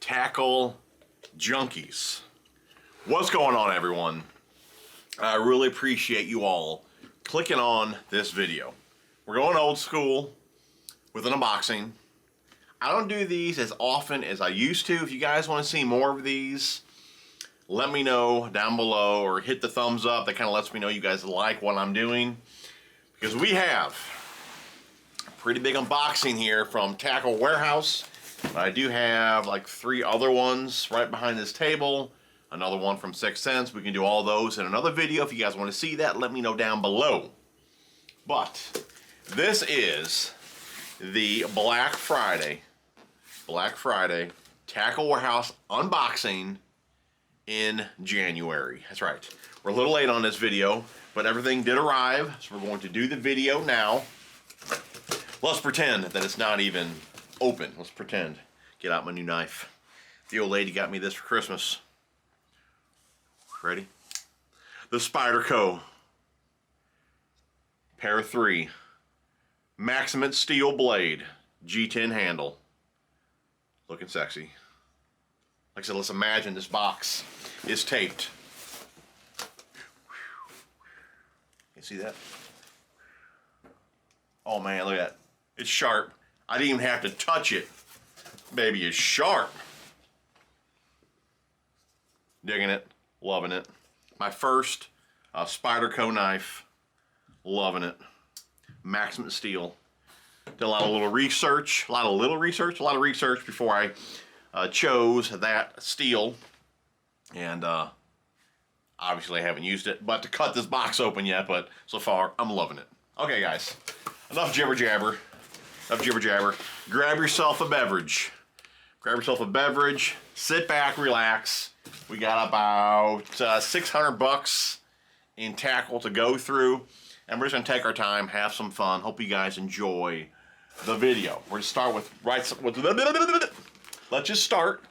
Tackle Junkies. What's going on, everyone? I really appreciate you all clicking on this video. We're going old school with an unboxing. I don't do these as often as I used to. If you guys want to see more of these, let me know down below or hit the thumbs up. That kind of lets me know you guys like what I'm doing. Because we have a pretty big unboxing here from Tackle Warehouse. I do have like 3 other ones right behind this table. Another one from 6 Cents. We can do all those in another video. If you guys want to see that, let me know down below. But this is the Black Friday Tackle Warehouse unboxing in January. That's right. We're a little late on this video, but everything did arrive, so we're going to do the video now. Let's pretend that it's not even open. Let's pretend. Get out my new knife. The old lady got me this for Christmas. Ready? The Spyderco Pair 3 Maximum Steel Blade G10 handle. Looking sexy. Like I said, let's imagine this box is taped. You see that? Oh man, look at that. It's sharp. I didn't even have to touch it. Baby is sharp. Digging it. Loving it. My first Spyderco knife. Loving it. Maximum Steel. Did a lot of research before I chose that steel. And obviously I haven't used it, but to cut this box open yet, but so far I'm loving it. Okay guys, enough jibber jabber. Grab yourself a beverage. Sit back, relax. We got about 600 bucks in tackle to go through, and we're just gonna take our time, have some fun. Hope you guys enjoy the video. We're gonna start with let's just start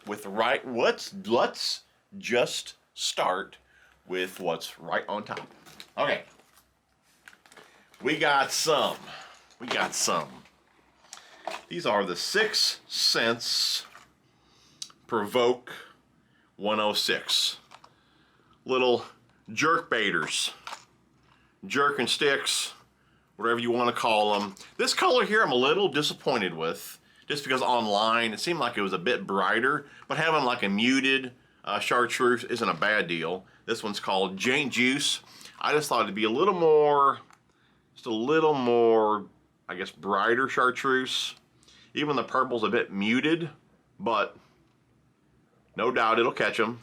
with what's right on top. Okay. We got some. These are the 6 Cents Provoke 106. Little jerk baiters. Jerk and sticks, whatever you want to call them. This color here I'm a little disappointed with, just because online it seemed like it was a bit brighter, but having like a muted chartreuse isn't a bad deal. This one's called Jane Juice. I just thought it'd be a little more, I guess, brighter chartreuse. Even the purple's a bit muted, but no doubt it'll catch them.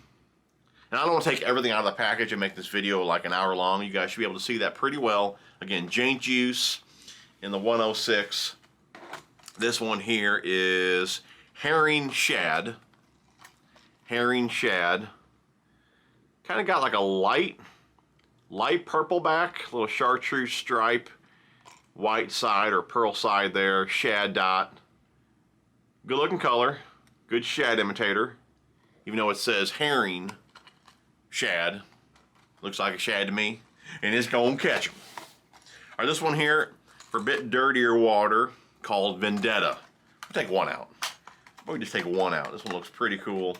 And I don't want to take everything out of the package and make this video like an hour long. You guys should be able to see that pretty well. Again, Jane Juice in the 106. This one here is Herring Shad. Kind of got like a light purple back, little chartreuse stripe, white side or pearl side there, shad dot. Good looking color, good shad imitator. Even though it says Herring Shad, looks like a shad to me, and it's gonna catch them. All right, this one here for a bit dirtier water called Vendetta. We'll take one out. We'll just take one out. This one looks pretty cool.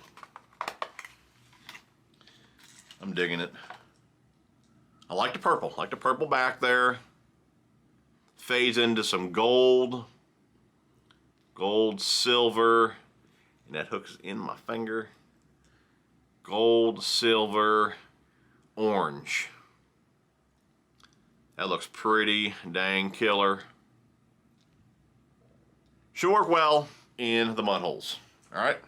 I'm digging it. I like the purple back there. Fades into some gold, silver, and that hooks in my finger. Gold, silver, orange. That looks pretty dang killer. Should work well in the mud holes. Alright?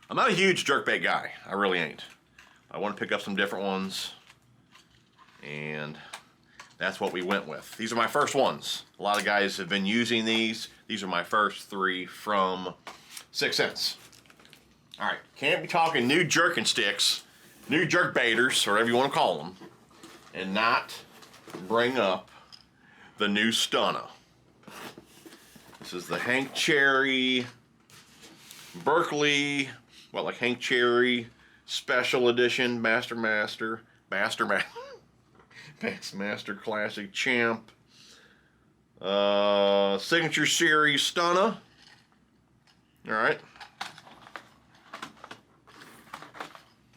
I'm not a huge jerkbait guy. I really ain't. I want to pick up some different ones, and that's what we went with. These are my first ones. A lot of guys have been using these. These are my first 3 from 6 Cents. Alright, can't be talking new jerking sticks, new jerk baiters, or whatever you want to call them, and not bring up the new Stunner. This is the Hank Cherry Berkeley, like Hank Cherry Special Edition Bassmaster Classic Champ Signature Series Stunner. Alright.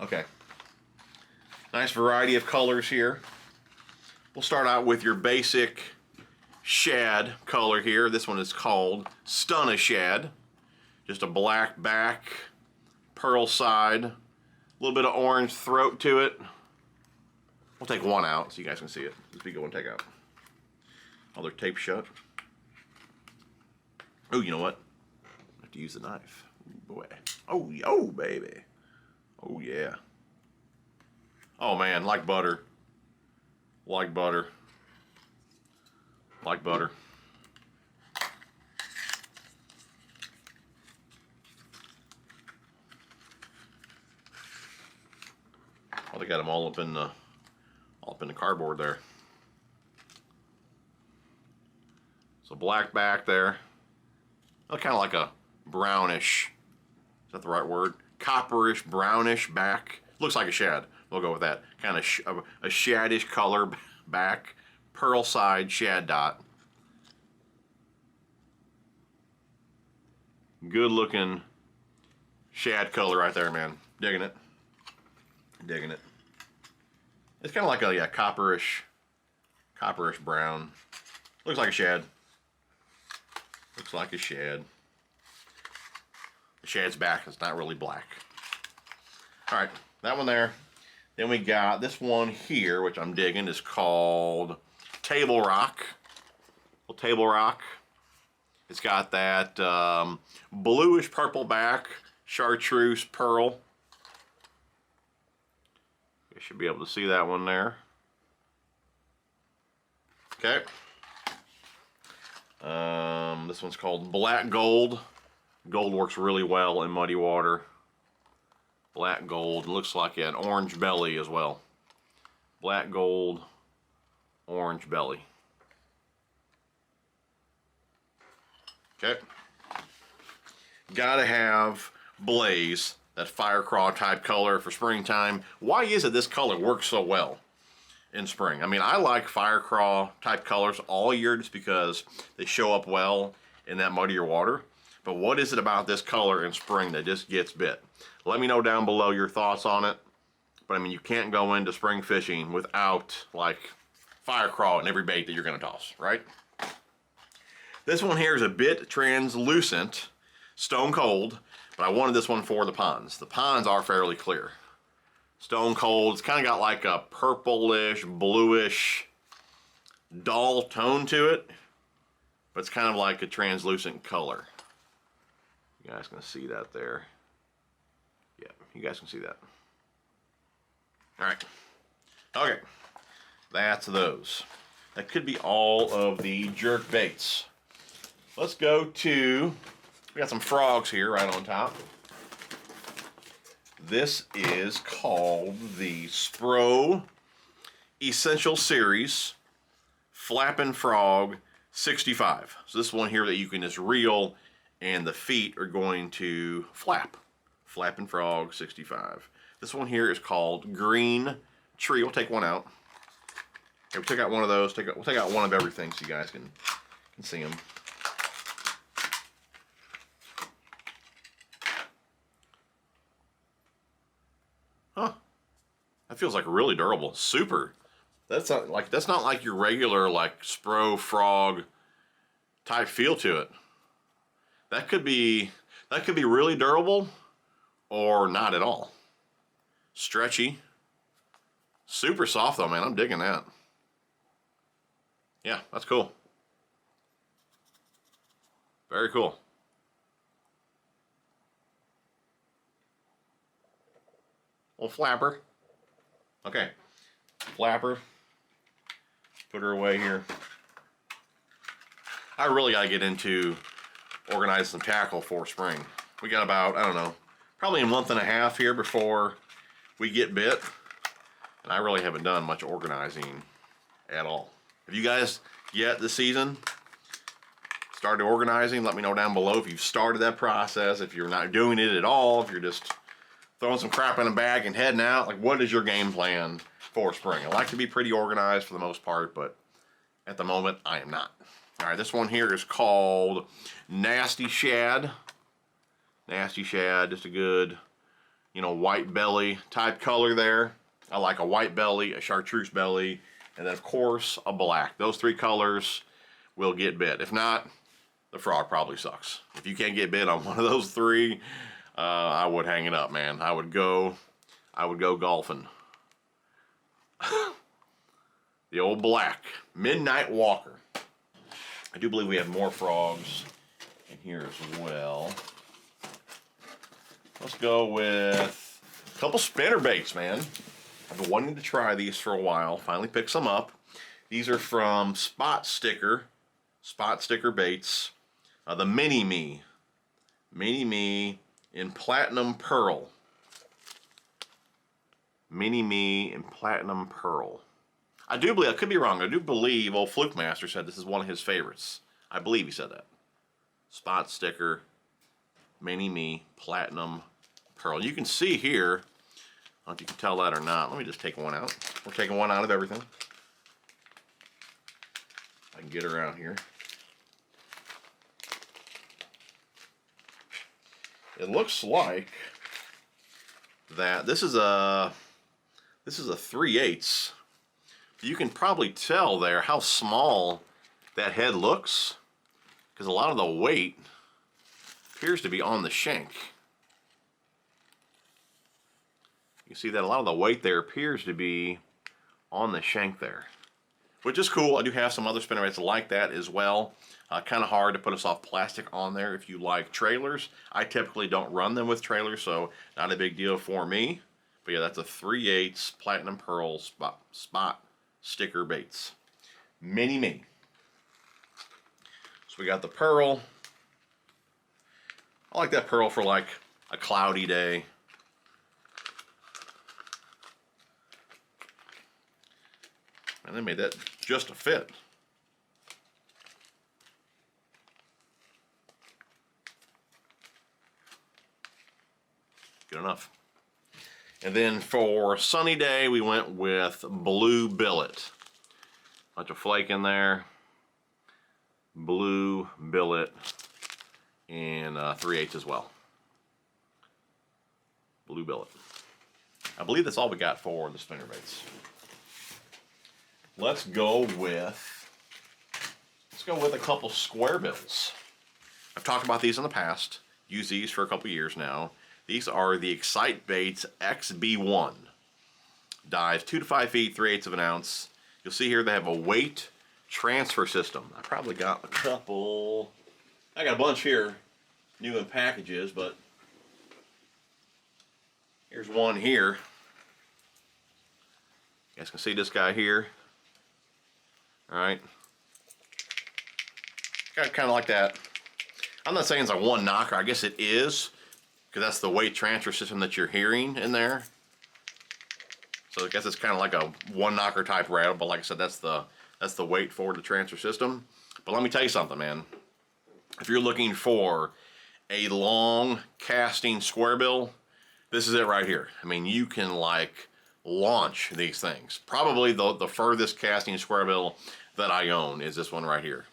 Okay. Nice variety of colors here. We'll start out with your basic shad color here. This one is called Stunna Shad. Just a black back, pearl side, a little bit of orange throat to it. We'll take one out so you guys can see it. This big one take out. Oh, they're taped shut. Oh, you know what? I have to use the knife. Ooh, boy. Oh, yo, baby. Oh, yeah. Oh, man, like butter. Like butter. Like butter. Oh, they got them all up in the cardboard there. So black back there. Oh, kind of like a brownish. Is that the right word? Copperish, brownish back. Looks like a shad. We'll go with that. Kind of a shadish color back. Pearl side shad dot. Good looking shad color right there, man. Digging it. Digging it. It's kind of like a copperish brown. Looks like a shad. Looks like a shad. The shad's back. It's not really black. All right, that one there. Then we got this one here, which I'm digging. Is called Table Rock. Well, Table Rock. It's got that bluish purple back, chartreuse pearl. You should be able to see that one there. Okay. This one's called Black Gold. Gold works really well in muddy water. Black gold. Looks like an orange belly as well. Black gold, orange belly. Okay. Gotta have Blaze, that fire craw type color for springtime. Why is it this color works so well in spring? I mean, I like fire craw type colors all year just because they show up well in that muddier water. But what is it about this color in spring that just gets bit? Let me know down below your thoughts on it. But I mean, you can't go into spring fishing without like fire craw in every bait that you're gonna toss, right? This one here is a bit translucent, stone cold, but I wanted this one for the ponds. The ponds are fairly clear. Stone cold, it's kind of got like a purplish, bluish, dull tone to it, but it's kind of like a translucent color. You guys can see that there. Yeah, you guys can see that. All right. Okay, that's those. That could be all of the jerk baits. Let's go to, we got some frogs here right on top. This is called the Spro Essential Series Flappin' Frog 65. So this one here that you can just reel and the feet are going to flap. Flappin' Frog 65. This one here is called Green Tree. We'll take one out. Okay, we'll take out one of those. We'll take out one of everything so you guys can see them. Huh. That feels like really durable. Super. That's not like your regular like Spro frog type feel to it. That could be really durable or not at all. Stretchy. Super soft though, man. I'm digging that. Yeah, that's cool. Very cool. Little flapper. Okay. Flapper. Put her away here. I really gotta get into organizing some tackle for spring. We got about, I don't know, probably a month and a half here before we get bit. And I really haven't done much organizing at all. Have you guys yet this season started organizing? Let me know down below if you've started that process, if you're not doing it at all, if you're just throwing some crap in a bag and heading out. Like, what is your game plan for spring? I like to be pretty organized for the most part, but at the moment, I am not. All right, this one here is called Nasty Shad. Nasty Shad, just a good you know, white belly type color there. I like a white belly, a chartreuse belly, and then of course a black. Those three colors will get bit. If not, the frog probably sucks. If you can't get bit on one of those three, I would hang it up, man. I would go golfing. The old black Midnight Walker. I do believe we have more frogs in here as well. Let's go with a couple spinnerbaits, man. I've been wanting to try these for a while. Finally picked some up. These are from Spot Sticker Baits. The Mini Me in Platinum Pearl. Mini Me in Platinum Pearl. I do believe, I could be wrong, I do believe old Fluke Master said this is one of his favorites. I believe he said that. Spot Sticker, Mini Me, Platinum Pearl. You can see here, I don't know if you can tell that or not. Let me just take one out. We're taking one out of everything. I can get her out here. It looks like that this is a 3/8. You can probably tell there how small that head looks, because a lot of the weight appears to be on the shank. You see that a lot of the weight there appears to be on the shank there, which is cool. I do have some other spinnerbaits like that as well. Kind of hard to put a soft plastic on there if you like trailers. I typically don't run them with trailers, so not a big deal for me. But yeah, that's a 3/8 Platinum Pearl spot sticker baits. Mini. So we got the pearl. I like that pearl for like a cloudy day. And they made that just a fit. Good enough. And then for sunny day, we went with blue billet. Bunch of flake in there. Blue billet and 3/8 as well. Blue billet. I believe that's all we got for the spinnerbaits. Let's go with a couple square bills. I've talked about these in the past. Used these for a couple years now. These are the Excite Baits XB1. Dives 2 to 5 feet, 3/8 of an ounce. You'll see here they have a weight transfer system. I probably got a couple. I got a bunch here, new in packages, but here's one here. You guys can see this guy here. All right. Got kind of like that. I'm not saying it's a one knocker. I guess it is, because that's the weight transfer system that you're hearing in there. So I guess it's kind of like a one knocker type rattle, but like I said, that's the weight for the transfer system. But let me tell you something, man. If you're looking for a long casting square bill, this is it right here. I mean, you can like launch these things. Probably the furthest casting square bill that I own is this one right here.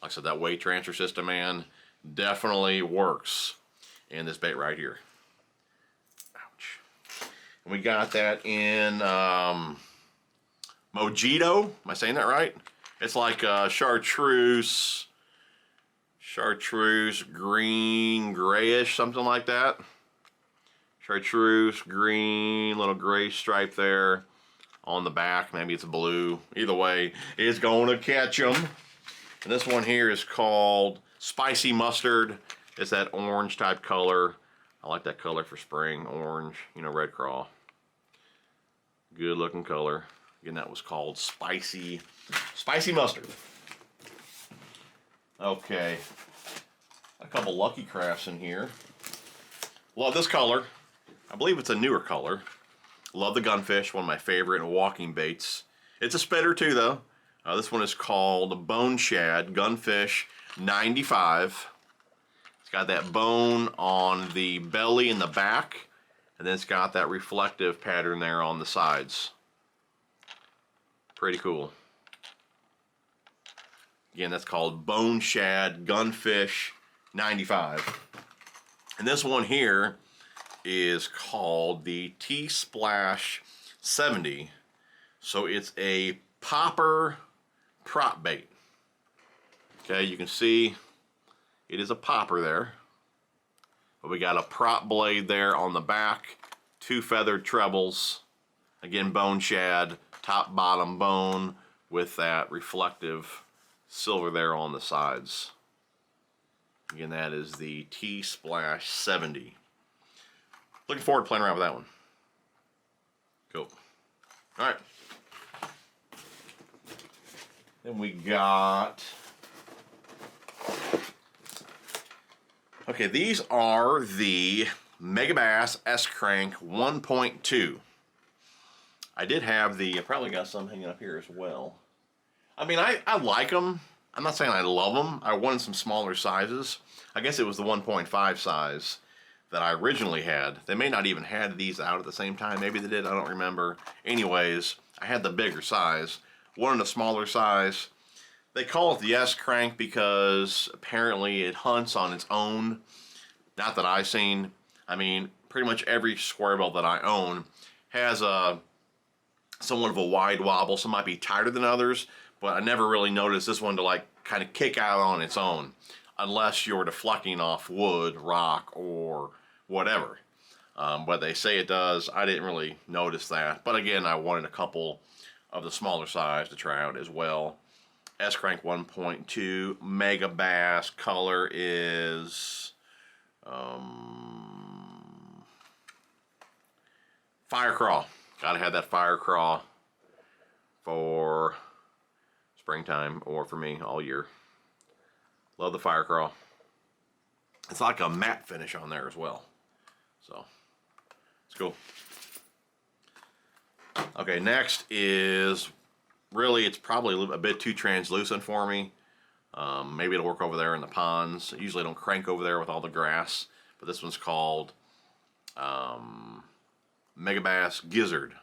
Like I said, that weight transfer system, man, definitely works in this bait right here. Ouch. And we got that in Mojito. Am I saying that right? It's like chartreuse, green, grayish, something like that. Chartreuse, green, little gray stripe there on the back. Maybe it's blue. Either way, it's gonna catch them. And this one here is called Spicy Mustard. It's that orange type color. I like that color for spring, orange, you know, red craw. Good looking color. Again, that was called Spicy Mustard. Okay, a couple Lucky Crafts in here. Love this color. I believe it's a newer color. Love the Gunfish, one of my favorite walking baits. It's a spitter too, though. This one is called Bone Shad Gunfish 95. It's got that bone on the belly and the back, and then it's got that reflective pattern there on the sides. Pretty cool. Again, that's called Bone Shad Gunfish 95. And this one here is called the T-Splash 70. So it's a popper prop bait. Okay, you can see it is a popper there. But we got a prop blade there on the back, 2 feathered trebles. Again, bone shad, top bottom bone with that reflective silver there on the sides. Again, that is the T-Splash 70. Looking forward to playing around with that one. Cool. All right. Then we got... Okay, these are the Megabass S-Crank 1.2. I did have the... I probably got some hanging up here as well. I mean, I like them. I'm not saying I love them. I wanted some smaller sizes. I guess it was the 1.5 size that I originally had. They may not even had these out at the same time. Maybe they did. I don't remember. Anyways, I had the bigger size. Wanted a smaller size. They call it the S-Crank because apparently it hunts on its own. Not that I've seen. I mean, pretty much every square bill that I own has a somewhat of a wide wobble. Some might be tighter than others, but I never really noticed this one to like kind of kick out on its own unless you're deflecting off wood, rock, or whatever. But they say it does. I didn't really notice that. But again, I wanted a couple of the smaller size to try out as well. S-Crank 1.2 Megabass. Color is Fire Craw. Gotta have that Fire Craw for springtime, or for me all year. Love the Fire Craw. It's like a matte finish on there as well. So, it's cool. Okay, next is, really, it's probably a bit too translucent for me. Maybe it'll work over there in the ponds. I usually don't crank over there with all the grass, but this one's called Megabass Gizzard.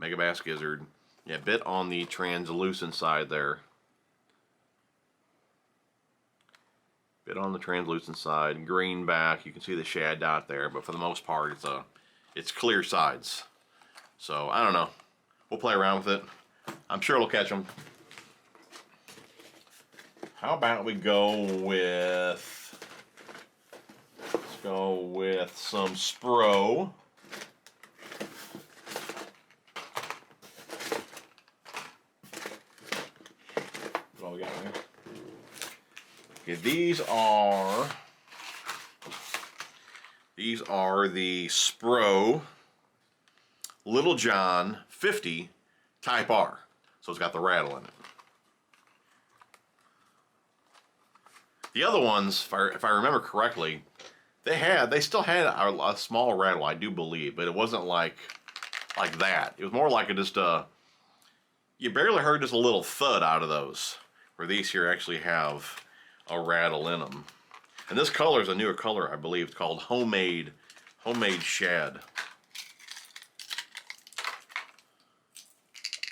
Megabass Gizzard. Yeah, a bit on the translucent side there. Bit on the translucent side. Green back. You can see the shad dot there, but for the most part, it's clear sides. So, I don't know. We'll play around with it. I'm sure it'll catch them. How about we go with... Let's go with some Spro. What we got here? Okay, these are the Spro Little John 50 Type R. So it's got the rattle in it. The other ones, if I remember correctly, they still had a small rattle, I do believe, but it wasn't like that. It was more like you barely heard just a little thud out of those, where these here actually have a rattle in them. And this color is a newer color, I believe. It's called Homemade Shad.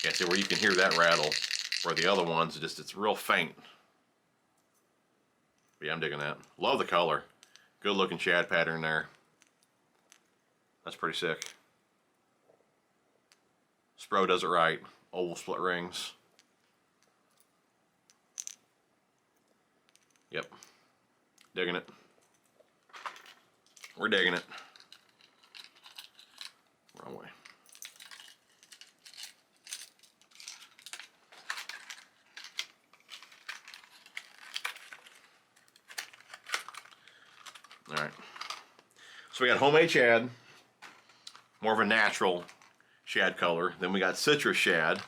Yeah, see where you can hear that rattle, where the other ones, it's real faint. But yeah, I'm digging that. Love the color. Good looking shad pattern there. That's pretty sick. Spro does it right. Oval split rings. Yep. Digging it. We're digging it. Wrong way. Alright. So we got homemade shad. More of a natural shad color. Then we got citrus shad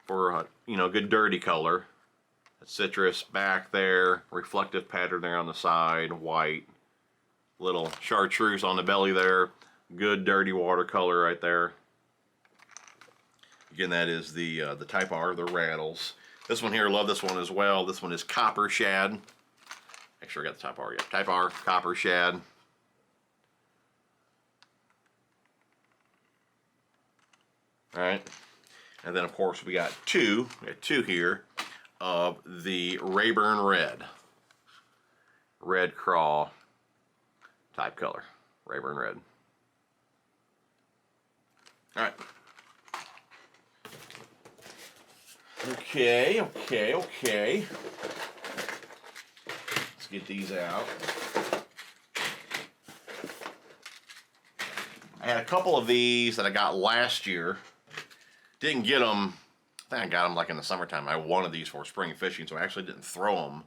for a, good dirty color. Citrus back there, reflective pattern there on the side, white, little chartreuse on the belly there, good dirty watercolor right there. Again, that is the Type R, the rattles. This one here, love this one as well. This one is Copper Shad. Make sure I got the Type R. Yeah, Type R, Copper Shad. All right, and then of course we got two here of the Rayburn Red Craw type color. Rayburn red. All right. Okay. Let's get these out. I had a couple of these that I got last year. Didn't get them. I think I got them like in the summertime. I wanted these for spring fishing, so I actually didn't throw them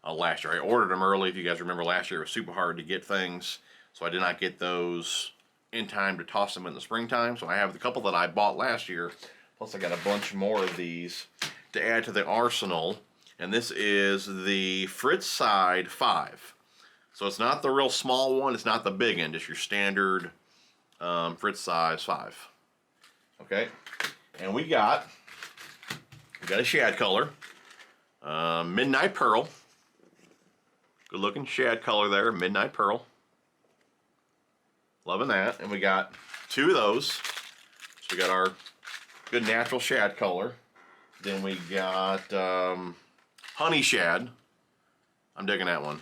last year. I ordered them early. If you guys remember, last year it was super hard to get things, so I did not get those in time to toss them in the springtime. So I have the couple that I bought last year, plus I got a bunch more of these to add to the arsenal. And this is the Fritz Side 5. So it's not the real small one, it's not the big end, it's your standard Fritz size 5. Okay, and we got a shad color, Midnight Pearl. Good looking shad color there, Midnight Pearl. Loving that. And we got 2 of those. So we got our good natural shad color. Then we got honey shad. I'm digging that one.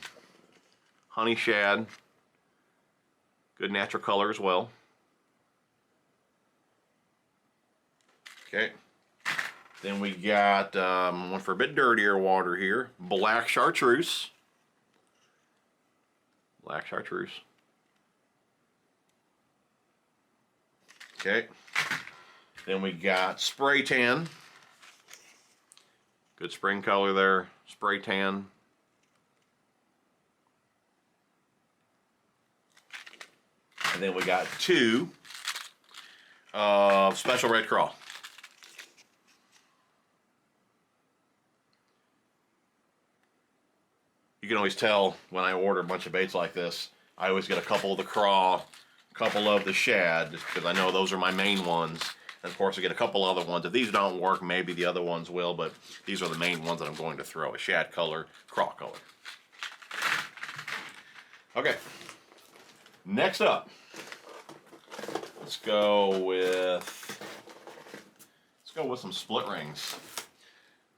Honey shad. Good natural color as well. Okay. Then we got one for a bit dirtier water here. Black chartreuse. Black chartreuse. Okay. Then we got spray tan. Good spring color there. Spray tan. And then we got 2 of special red craw. You can always tell when I order a bunch of baits like this, I always get a couple of the craw, a couple of the shad, because I know those are my main ones. And of course I get a couple other ones. If these don't work, maybe the other ones will, but these are the main ones that I'm going to throw. A shad color, craw color. Okay. Next up, let's go with some split rings.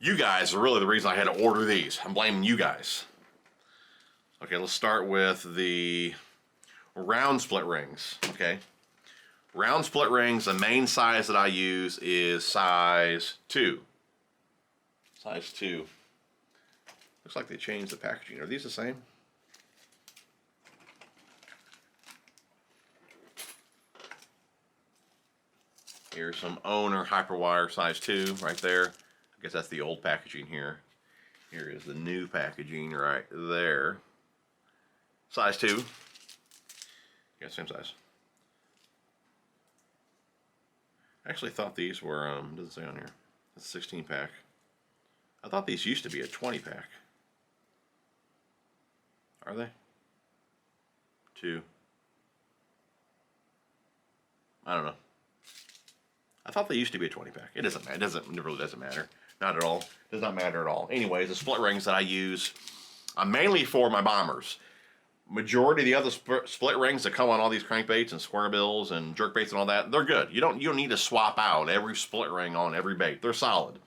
You guys are really the reason I had to order these. I'm blaming you guys. Okay, let's start with the round split rings. Okay, round split rings, the main size that I use is size 2. Size 2. Looks like they changed the packaging. Are these the same? Here's some Owner Hyperwire size 2 right there. I guess that's the old packaging here. Here is the new packaging right there. Size 2. Yeah, same size. I actually thought these were, doesn't say on here. It's a 16 pack. I thought these used to be a 20 pack. Are they? 2. I don't know. I thought they used to be a 20 pack. It doesn't matter. It really doesn't matter. Not at all. Does not matter at all. Anyways, the split rings that I use, mainly for my bombers. Majority of the other split rings that come on all these crankbaits and square bills and jerkbaits and all that, they're good. You don't need to swap out every split ring on every bait. They're solid.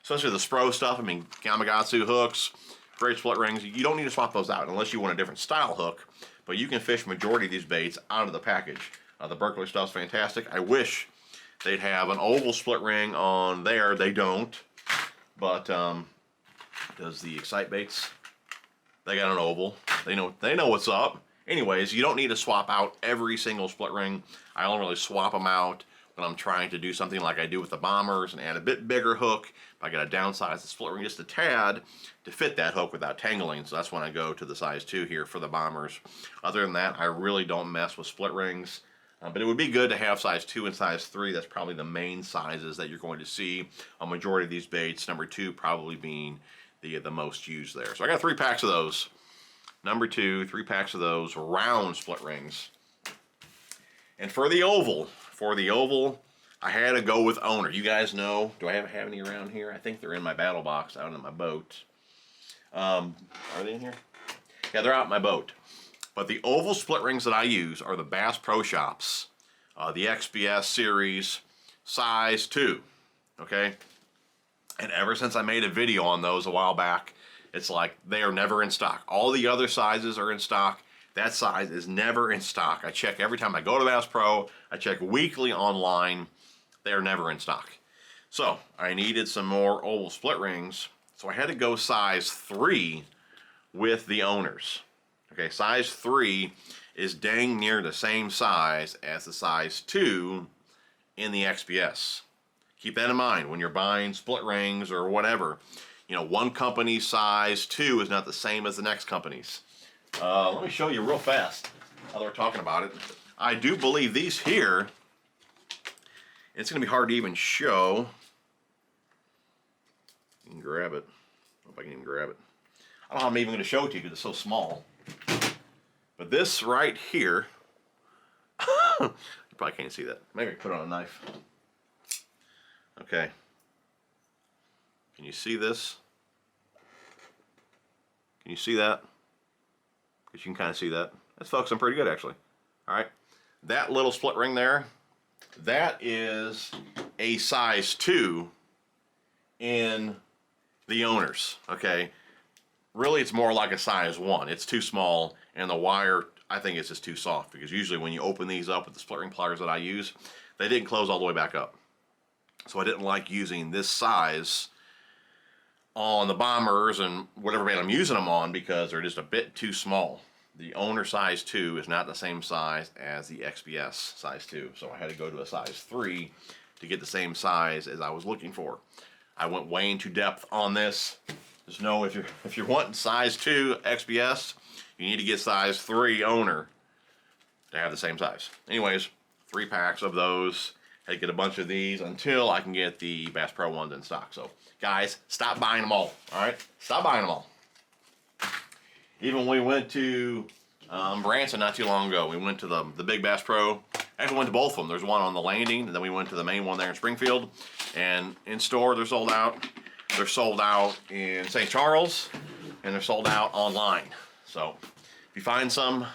Especially the Spro stuff. I mean, Gamakatsu hooks, great split rings. You don't need to swap those out unless you want a different style hook. But you can fish majority of these baits out of the package. The Berkeley stuff's fantastic. I wish they'd have an oval split ring on there. They don't. But does the Excite Baits? They got an oval. They know what's up. Anyways, you don't need to swap out every single split ring. I only really swap them out when I'm trying to do something like I do with the bombers and add a bit bigger hook. If I got to downsize the split ring just a tad to fit that hook without tangling. So that's when I go to the size 2 here for the bombers. Other than that, I really don't mess with split rings. But it would be good to have size 2 and size 3. That's probably the main sizes that you're going to see a majority of these baits. Number 2 probably being the most used there. So I got 3 packs of those. Number 2, 3 packs of those round split rings. And for the oval, I had to go with Owner. You guys know, do I have any around here? I think they're in my battle box out in my boat. Are they in here? Yeah, they're out in my boat. But the oval split rings that I use are the Bass Pro Shops, the XBS series, size 2, okay? And ever since I made a video on those a while back, it's like they are never in stock. All the other sizes are in stock. That size is never in stock. I check every time I go to Bass Pro. I check weekly online. They are never in stock. So I needed some more oval split rings. So I had to go size 3 with the owners. Okay, size 3 is dang near the same size as the size 2 in the XPS. Keep that in mind when you're buying split rings or whatever. You know, one company's size 2 is not the same as the next company's. Let me show you real fast how they're talking about it. I do believe these here, it's going to be hard to even show. You can grab it. I hope I can even grab it. I don't know how I'm even going to show it to you because it's so small. But this right here, you probably can't see that. Maybe I can put it on a knife. Okay. Can you see this? Can you see that? Because you can kind of see that. That's focusing pretty good, actually. All right. That little split ring there, that is a size 2 in the owners, okay? Really, it's more like a size 1. It's too small, and the wire, I think it's just too soft, because usually when you open these up with the split ring pliers that I use, they didn't close all the way back up. So I didn't like using this size on the bombers and whatever bait I'm using them on because they're just a bit too small. The owner size 2 is not the same size as the XPS size 2, so I had to go to a size 3 to get the same size as I was looking for. I went way into depth on this. Just know if you're wanting size 2 XPS, you need to get size 3 owner to have the same size. Anyways, 3 packs of those. Had to get a bunch of these until I can get the Bass Pro ones in stock. So, guys, stop buying them all. All right, stop buying them all. Even when we went to Branson not too long ago, we went to the big Bass Pro. Actually, went to both of them. There's one on the landing, and then we went to the main one there in Springfield. And in store, they're sold out. They're sold out in St. Charles, and they're sold out online. So, if you find some,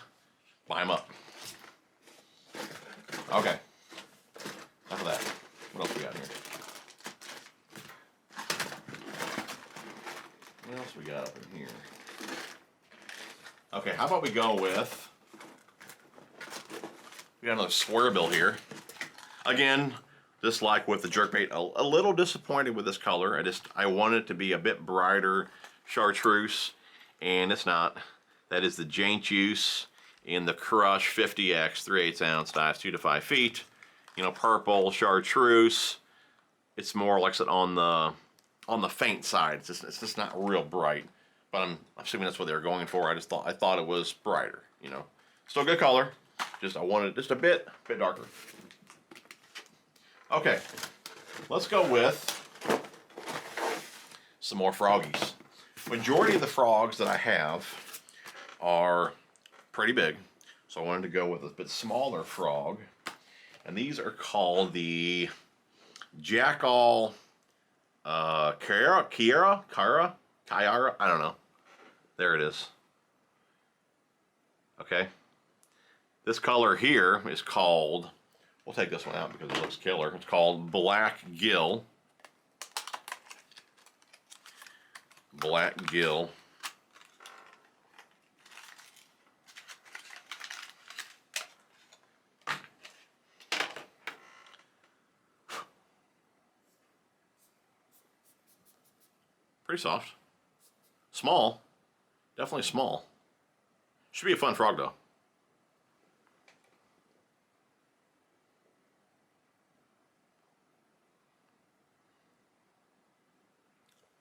buy them up. Okay. Enough of that. What else we got here? What else we got up in here? Okay, how about we go with, we got another square bill here. Again, just like with the jerkbait, a little disappointed with this color. I wanted it to be a bit brighter chartreuse, and it's not. That is the Jane Juice in the Crush 50X 3/8 ounce size 2 to 5 feet. You know, purple chartreuse. It's more like I said on the faint side. It's just not real bright. But I'm assuming that's what they were going for. I thought it was brighter. You know, still good color. I wanted it just a bit darker. Okay, let's go with some more froggies. Majority of the frogs that I have are pretty big, so I wanted to go with a bit smaller frog. And these are called the Jackal Kyara, I don't know. There it is. Okay. This color here is called, we'll take this one out because it looks killer. It's called Black Gill. Black Gill. Pretty soft. Small. Definitely small. Should be a fun frog though.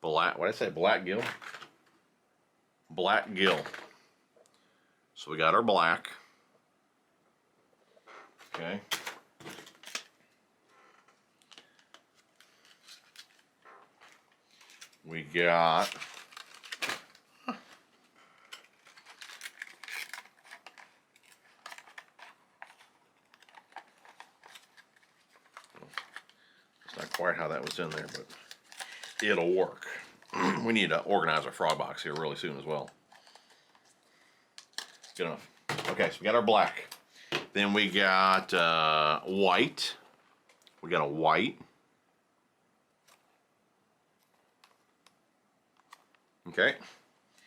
Black, what did I say? Black Gill? Black Gill. So we got our black. Okay. We got it's not quite how that was in there, but it'll work. We need to organize our frog box here really soon as well. Good enough. Okay, so we got our black. Then we got white. We got a white. Okay.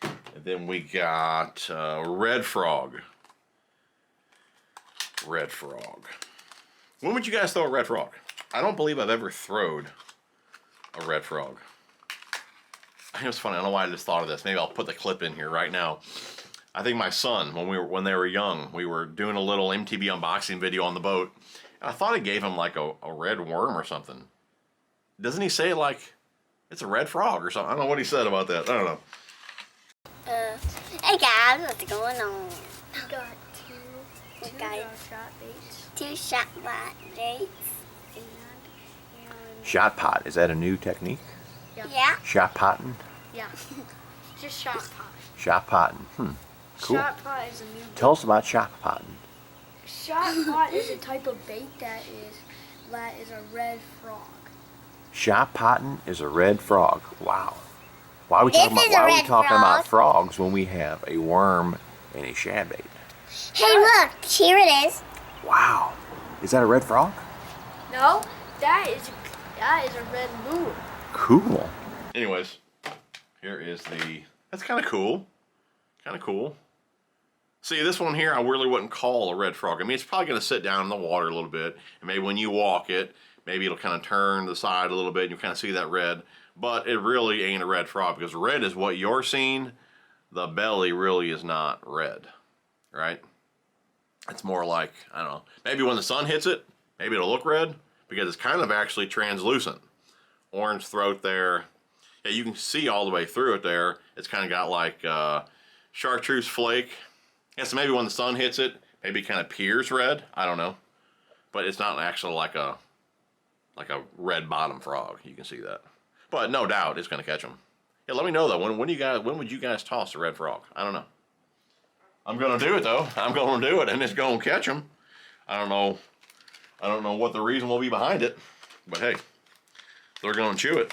And then we got red frog. red frog. When would you guys throw a red frog? I don't believe I've ever throwed a red frog. I think it's funny. I don't know why I just thought of this. Maybe I'll put the clip in here right now. I think my son, when they were young, we were doing a little MTV unboxing video on the boat, and I thought I gave him like a red worm or something. Doesn't he say like it's a red frog or something? I don't know what he said about that. I don't know. Hey guys, what's going on? We got two shot baits. Shot pot, is that a new technique? Yeah. Shot potting? Yeah. Just shot pot. Shot potting. Cool. Shot pot is a new Tell us about shot potting. Shot pot is a type of bait that is a red frog. Shot potting is a red frog. Wow. Why are we This talking about, is a why are we red talking frog. about frogs when we have a worm and a shad bait? Hey look, here it is. Wow. Is that a red frog? No, that is a red lure. Cool. Anyways, here is the. That's kind of cool. Kind of cool. See, this one here, I really wouldn't call a red frog. I mean, it's probably going to sit down in the water a little bit, and maybe when you walk it, maybe it'll kind of turn to the side a little bit, and you kind of see that red. But it really ain't a red frog, because red is what you're seeing. The belly really is not red, right? It's more like, I don't know, maybe when the sun hits it, maybe it'll look red, because it's kind of actually translucent. Orange throat there. Yeah, you can see all the way through it there. It's kind of got like chartreuse flake. Yeah, so maybe when the sun hits it, maybe it kind of appears red. I don't know. But it's not actually like a red bottom frog. You can see that. But no doubt it's going to catch them. Yeah, let me know though. When would you guys toss a red frog? I don't know. I'm going to do it though. I'm going to do it, and it's going to catch them. I don't know what the reason will be behind it. But hey, they're going to chew it.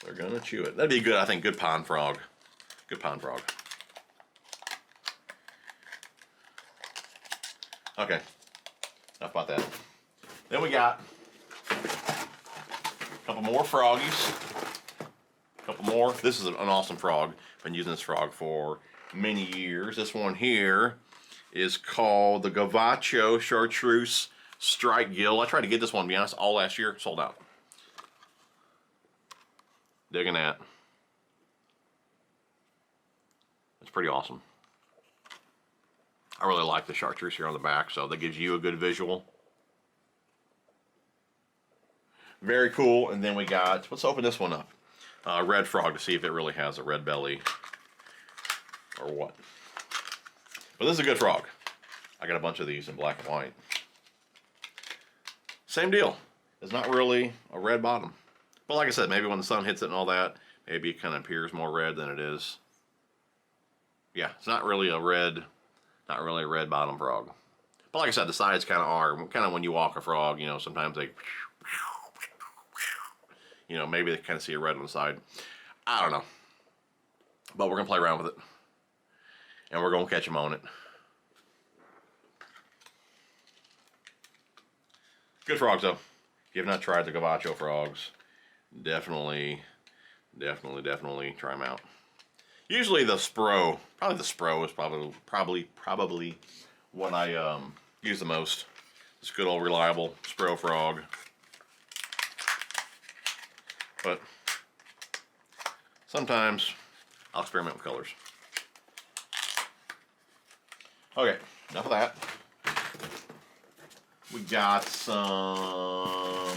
They're going to chew it. That'd be good, I think, good pond frog. Good pond frog. Okay, enough about that. Then we got a couple more froggies. A couple more. This is an awesome frog. Been using this frog for many years. This one here is called the Gavacho Chartreuse Strike Gill. I tried to get this one, to be honest, all last year. Sold out. Digging that. It's pretty awesome. I really like the chartreuse here on the back, so that gives you a good visual. Very cool. And then we got, let's open this one up. Red frog to see if it really has a red belly or what. But this is a good frog. I got a bunch of these in black and white. Same deal. It's not really a red bottom. But like I said, maybe when the sun hits it and all that, maybe it kind of appears more red than it is. Yeah, it's not really a red bottom frog. But like I said, the sides kind of are. Kind of when you walk a frog, you know, sometimes they, you know, maybe they kind of see a red on the side. I don't know. But we're going to play around with it. And we're going to catch them on it. Good frogs, though. If you have not tried the Gavacho frogs, definitely try them out. Usually the Spro, probably the Spro is probably what I use the most. It's good old reliable Spro frog. But sometimes I'll experiment with colors. Okay, enough of that. We got some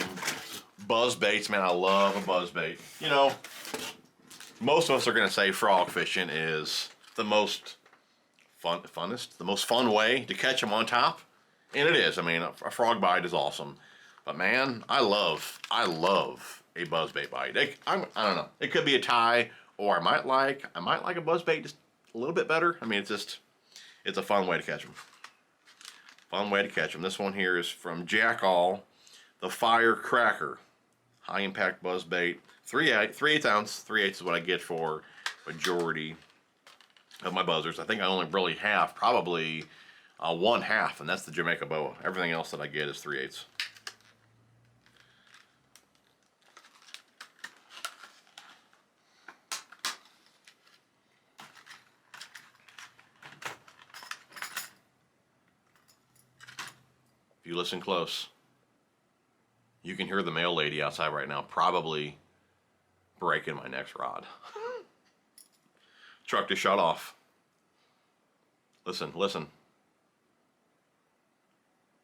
Buzzbaits. Man, I love a buzzbait. You know, most of us are going to say frog fishing is the most the most fun way to catch them on top. And it is. I mean, a frog bite is awesome. But man, I love a buzzbait bite. I don't know. It could be a tie, or I might like a buzzbait just a little bit better. I mean, it's a fun way to catch them. Fun way to catch them. This one here is from Jackall, the Firecracker. High impact buzzbait. 3/8 ounce. 3/8 is what I get for majority of my buzzers. I think I only really have probably 1/2, and that's the Jamaica boa. Everything else that I get is 3/8. if you listen close, you can hear the mail lady outside right now probably breaking my next rod. Truck just shut off. Listen, listen.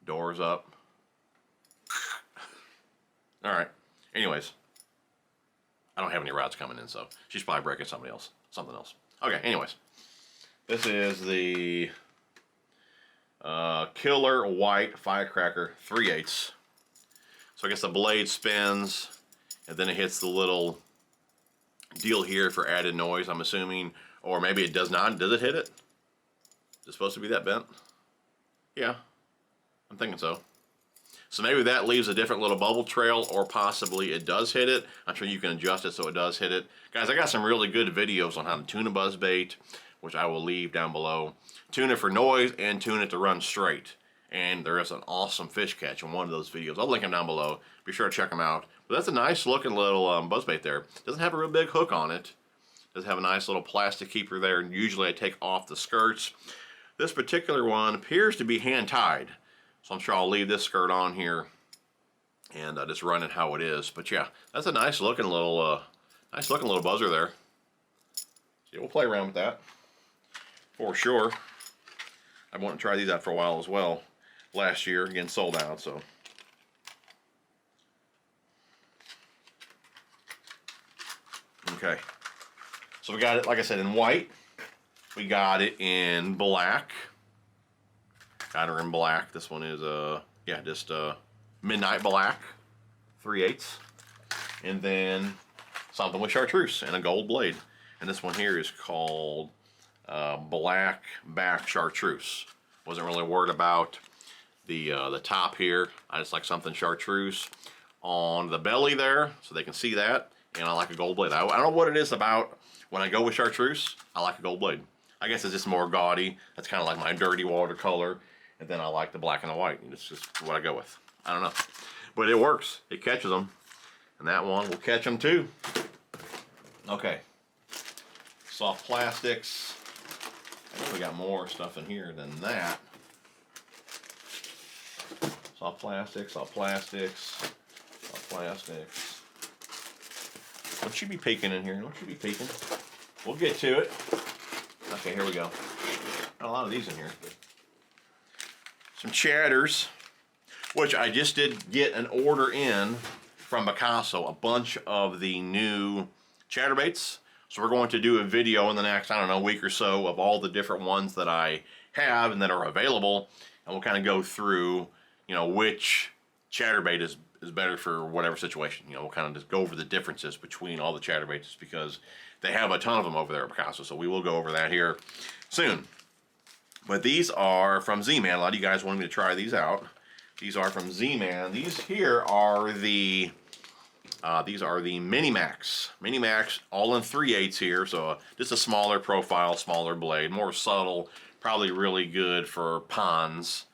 Doors up. All right. Anyways, I don't have any rods coming in, so she's probably breaking something else. Okay, anyways. This is the Killer White Firecracker 3/8. So I guess the blade spins, and then it hits the little deal here for added noise, I'm assuming. Or maybe it does not. Does it hit it? Is it supposed to be that bent? Yeah, I'm thinking so. So maybe that leaves a different little bubble trail, or possibly it does hit it. I'm sure you can adjust it so it does hit it. Guys, I got some really good videos on how to tune a buzzbait, which I will leave down below. Tune it for noise and tune it to run straight. And there is an awesome fish catch in one of those videos. I'll link them down below. Be sure to check them out. But that's a nice looking little buzzbait there. Doesn't have a real big hook on it. Does have a nice little plastic keeper there. And usually I take off the skirts. This particular one appears to be hand tied. So I'm sure I'll leave this skirt on here and just run it how it is. But yeah, that's a nice looking little buzzer there. So yeah, we'll play around with that for sure. I want to try these out for a while as well. Last year, again, sold out, so. Okay. So we got it, like I said, in white. We got it in black. Got her in black. This one is, yeah, just midnight black, 3/8. And then something with chartreuse and a gold blade. And this one here is called black back chartreuse. Wasn't really worried about the top here. I just like something chartreuse on the belly there so they can see that. And I like a gold blade. I don't know what it is about when I go with chartreuse. I like a gold blade. I guess it's just more gaudy. That's kind of like my dirty watercolor. And then I like the black and the white. It's just what I go with. I don't know. But it works. It catches them. And that one will catch them too. Okay. Soft plastics. I think we got more stuff in here than that. Soft plastics, soft plastics, soft plastics. Don't you be peeking in here. Don't you be peeking. We'll get to it. Okay, here we go. Got a lot of these in here. Some chatters, which I just did get an order in from Picasso, a bunch of the new chatterbaits. So we're going to do a video in the next, I don't know, week or so of all the different ones that I have and that are available. And we'll kind of go through, you know, which chatterbait is better for whatever situation. You know, we'll kind of just go over the differences between all the chatterbaits because they have a ton of them over there at Picasso. So we will go over that here soon. But these are from Z-Man. A lot of you guys wanted me to try these out. These are from Z-Man. These here are the Mini Max. Mini Max, all in 3/8 here. So just a smaller profile, smaller blade, more subtle, probably really good for ponds.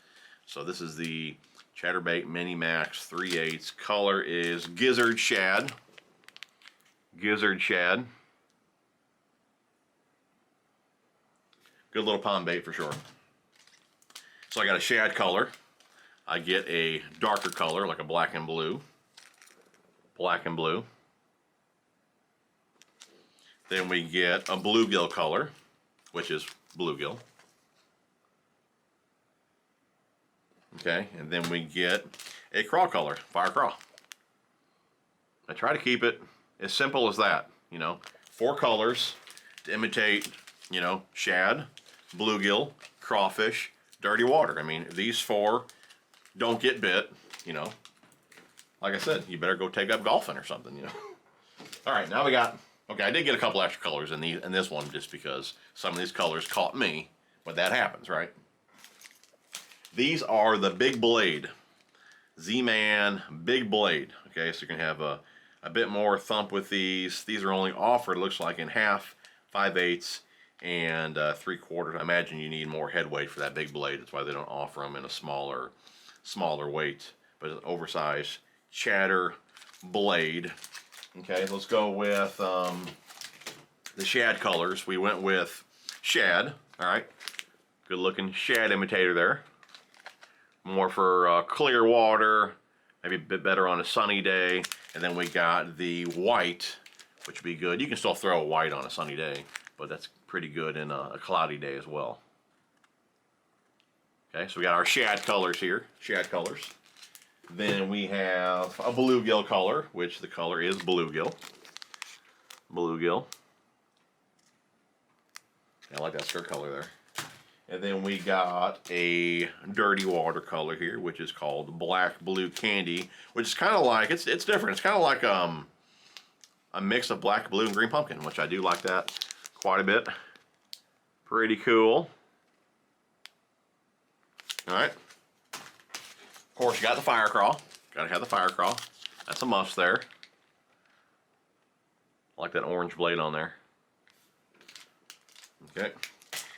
So this is the Chatterbait Mini Max 3/8. Color is Gizzard Shad. Gizzard Shad. Good little pond bait for sure. So I got a shad color. I get a darker color, like a black and blue. Black and blue. Then we get a bluegill color, which is bluegill. Okay, and then we get a craw color, fire craw. I try to keep it as simple as that, you know. 4 colors to imitate, you know, shad, bluegill, crawfish, dirty water. I mean, these 4 don't get bit, you know. Like I said, you better go take up golfing or something, you know. All right, now we got, okay, I did get a couple extra colors in this one just because some of these colors caught me, but that happens, right? These are the big blade, Z-Man big blade. Okay, so you can have a bit more thump with these. These are only offered, looks like, in 1/2, 5/8, and 3/4. I imagine you need more head weight for that big blade. That's why they don't offer them in a smaller weight, but it's an oversized chatter blade. Okay, let's go with the shad colors. We went with shad. All right, good looking shad imitator there. more for clear water, maybe a bit better on a sunny day. And then we got the white, which would be good. You can still throw a white on a sunny day, but that's pretty good in a cloudy day as well. Okay, so we got our Shad Colors here, Shad Colors. Then we have a bluegill color, which the color is bluegill. Bluegill. I like that skirt color there. And then we got a dirty watercolor here, which is called Black Blue Candy, which is kind of like, it's different. It's kind of like a mix of black, blue, and green pumpkin, which I do like that quite a bit. Pretty cool. Alright. Of course, you got the fire craw. Gotta have the fire craw. That's a must there. I like that orange blade on there. Okay.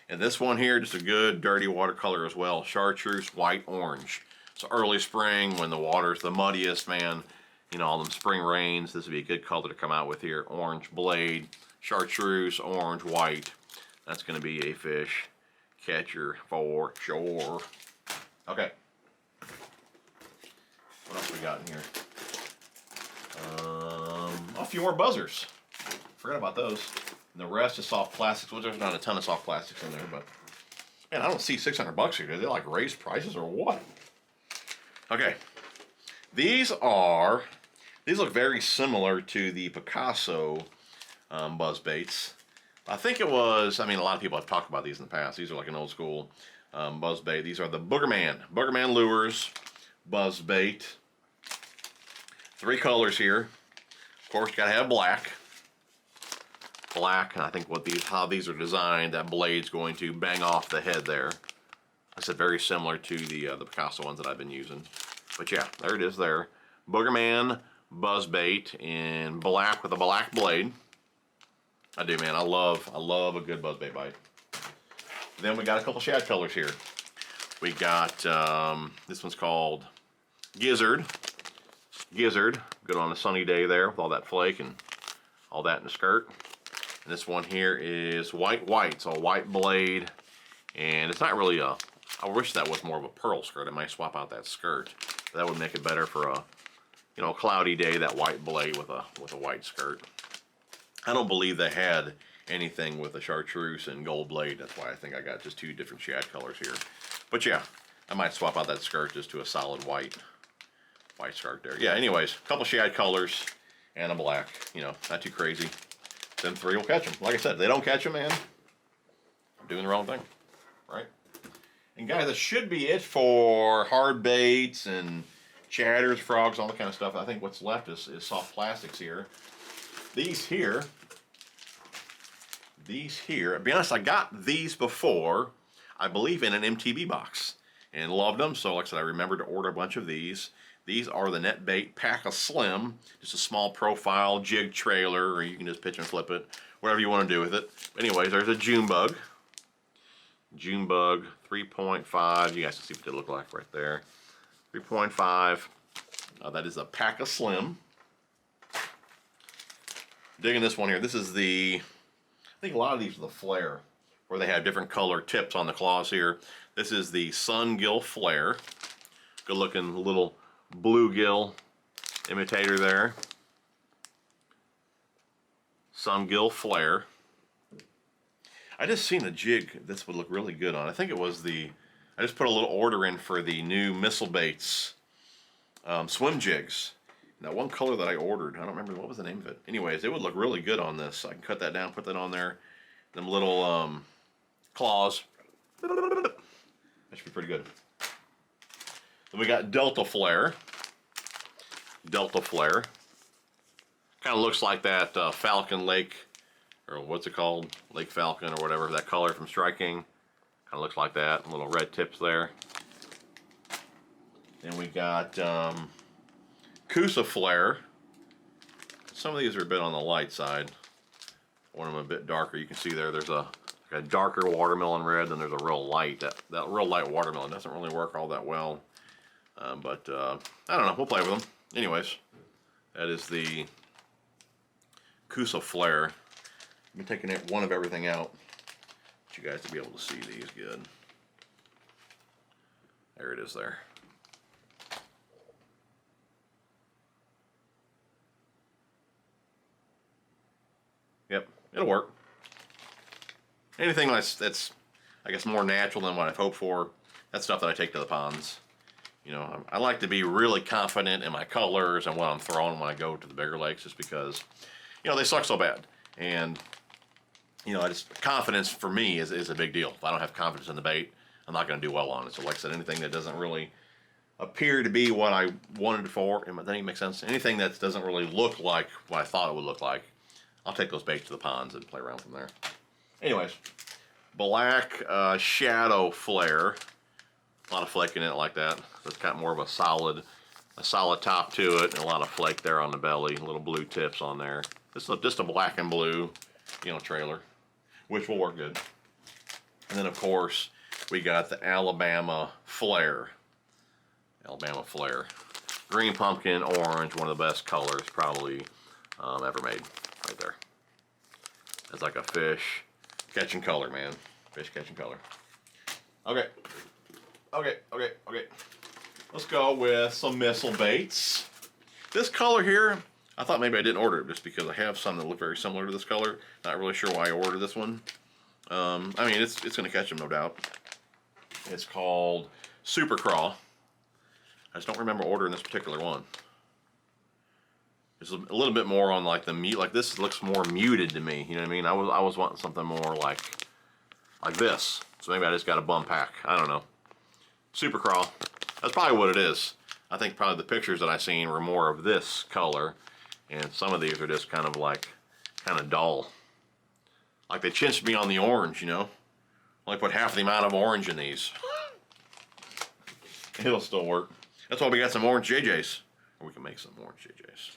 And this one here, just a good dirty watercolor as well. Chartreuse white orange. So early spring when the water's the muddiest, man. You know, all them spring rains. This would be a good color to come out with here. Orange blade, chartreuse, orange, white. That's going to be a fish catcher for sure. Okay. What else we got in here? A few more buzzers. Forgot about those. And the rest is soft plastics. Well, there's not a ton of soft plastics in there, but man, I don't see $600 here. Did they like raise prices or what? Okay. These look very similar to the Picasso Buzzbaits. I think it was, I mean, a lot of people have talked about these in the past. These are like an old school buzzbait. These are the Boogerman Lures Buzzbait. 3 colors here. Of course, you gotta have black. Black, and I think how these are designed, that blade's going to bang off the head there. I said very similar to the Picasso ones that I've been using. But yeah, there it is there. Boogerman Buzzbait in black with a black blade. I do, man. I love a good buzzbait bite. Then we got a couple Shad Colors here. We got this one's called Gizzard. Gizzard, good on a sunny day there with all that flake and all that in the skirt. And this one here is white, so a white blade, and it's not really a. I wish that was more of a pearl skirt. I might swap out that skirt. That would make it better for a, you know, cloudy day. That white blade with a white skirt. I don't believe they had anything with a chartreuse and gold blade. That's why I think I got just 2 different Shad Colors here. But yeah, I might swap out that skirt just to a solid white skirt there. Yeah, anyways, a couple Shad Colors and a black. You know, not too crazy. Then 3 will catch them. Like I said, if they don't catch them, man, I'm doing the wrong thing, right? And guys, that should be it for hard baits and chatters, frogs, all that kind of stuff. I think what's left is soft plastics here. These here, to be honest, I got these before, I believe in an MTB box, and loved them. So like I said, I remembered to order a bunch of these. These are the Net Bait Pack-A-Slim, just a small profile jig trailer, or you can just pitch and flip it, whatever you want to do with it. But anyways, there's a June bug. June bug 3.5. You guys can see what they look like right there. 3.5. That is a Pack-A-Slim. Digging this one here. This is the, I think a lot of these are the flare, where they have different color tips on the claws here. This is the Sun Gill Flare. Good looking little bluegill imitator there. Sun Gill Flare. I just seen a jig this would look really good on. I think it was I just put a little order in for the new Missile Baits swim jigs. That one color that I ordered, I don't remember what was the name of it. Anyways, it would look really good on this. I can cut that down, put that on there. Them little claws. That should be pretty good. Then we got Delta Flare. Delta Flare. Kind of looks like that Falcon Lake, or what's it called? Lake Falcon or whatever, that color from Striking. Kind of looks like that. Little red tips there. Then we got Coosa Flare. Some of these are a bit on the light side. One of them a bit darker. You can see there's a darker watermelon red, then there's a real light. That real light watermelon doesn't really work all that well. But I don't know. We'll play with them. Anyways, that is the Coosa Flare. I've been taking one of everything out. Want you guys to be able to see these good. There it is there. It'll work. Anything that's I guess more natural than what I've hoped for, that's stuff that I take to the ponds. You know, I like to be really confident in my colors and what I'm throwing when I go to the bigger lakes, just because, you know, they suck so bad. And, you know, confidence for me is a big deal. If I don't have confidence in the bait, I'm not going to do well on it. So like I said, anything that doesn't really appear to be what I wanted it for, and that doesn't even make sense. Anything that doesn't really look like what I thought it would look like, I'll take those baits to the ponds and play around from there. Anyways, black shadow flare. A lot of flake in it like that. So it's got more of a solid top to it, and a lot of flake there on the belly. Little blue tips on there. This is just a black and blue, you know, trailer, which will work good. And then of course we got the Alabama flare. Alabama flare. Green pumpkin, orange, one of the best colors probably ever made. Right there. It's like a fish catching color, man. Fish catching color. Okay. Let's go with some missile baits. This color here, I thought maybe I didn't order it just because I have some that look very similar to this color. Not really sure why I ordered this one. I mean, it's going to catch them, no doubt. It's called Super Craw. I just don't remember ordering this particular one. It's a little bit more on like the mute. Like this looks more muted to me. You know what I mean? I was wanting something more like this. So maybe I just got a bum pack. I don't know. Super Craw. That's probably what it is. I think probably the pictures that I seen were more of this color, and some of these are just kind of dull. Like they chinched me on the orange, you know. Only put half the amount of orange in these. It'll still work. That's why we got some orange JJs. Or we can make some orange JJs.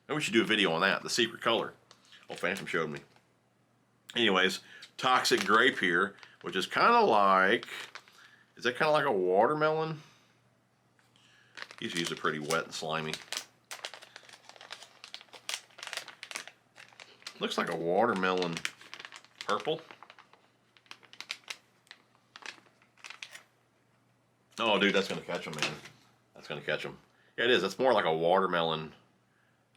Maybe we should do a video on that, the secret color. Oh, Phantom showed me. Anyways, Toxic Grape here, which is kind of like, is that kind of like a watermelon? These are pretty wet and slimy. Looks like a watermelon purple. Oh, dude, that's going to catch them, man. That's going to catch them. Yeah, it is. That's more like a watermelon.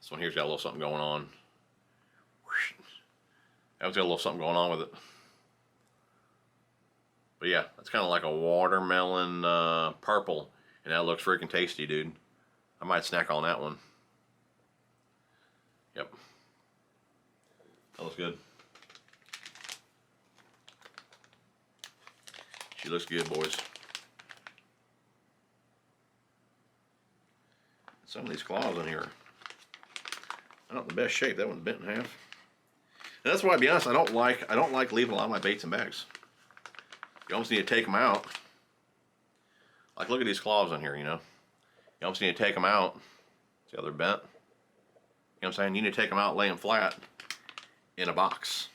This one here's got a little something going on. That one's got a little something going on with it. But yeah, that's kind of like a watermelon purple. And that looks freaking tasty, dude. I might snack on that one. Yep. That looks good. She looks good, boys. Some of these claws in here are not in the best shape. That one's bent in half. And that's why, to be honest, I don't like leaving a lot of my baits in bags. You almost need to take them out. Like, look at these claws on here, you know. You almost need to take them out. See how they're bent? You know what I'm saying? You need to take them out, lay them flat in a box.